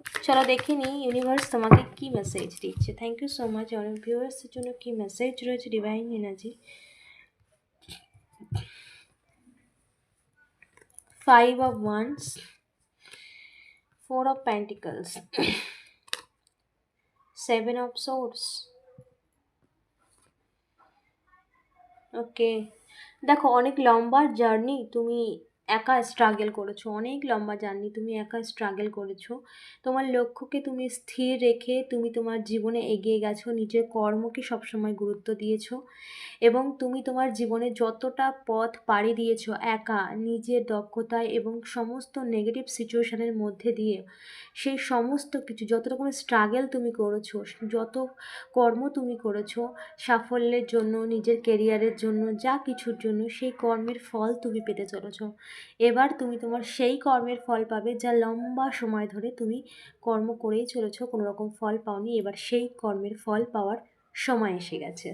চলো দেখে নিই ইউনিভার্স তোমাকে কি মেসেজ দিচ্ছে। Thank you so much. অনেক ভিউয়ার্সের জন্য কি মেসেজ রয়েছে divine energy. 5 of Wands, 4 of Pentacles, 7 of Swords। Okay, দেখো অনেক লম্বা জার্নি তুমি একা স্ট্রাগল করেছো, অনেক লম্বা জার্নি তুমি একা স্ট্রাগল করেছো। তোমার লক্ষ্যকে তুমি স্থির রেখে তুমি তোমার জীবনে এগিয়ে গেছো, নিজের কর্মকে সবসময় গুরুত্ব দিয়েছো এবং তুমি তোমার জীবনে যতটা পথ পাড়ি দিয়েছো একা নিজের দক্ষতায় এবং সমস্ত নেগেটিভ সিচুয়েশনের মধ্যে দিয়ে, সেই সমস্ত কিছু যত রকমের স্ট্রাগল তুমি করেছো, যত কর্ম তুমি করেছো সাফল্যের জন্য, নিজের কেরিয়ারের জন্য, যা কিছুর জন্য, সেই কর্মের ফল তুমি পেতে চলেছো। এবার তুমি তোমার সেই কর্মের ফল পাবে যা লম্বা সময় ধরে তুমি কর্ম করেই চলেছো, কোনো রকম ফল পাওনি। এবার সেই কর্মের ফল পাওয়ার সময় এসে গেছে।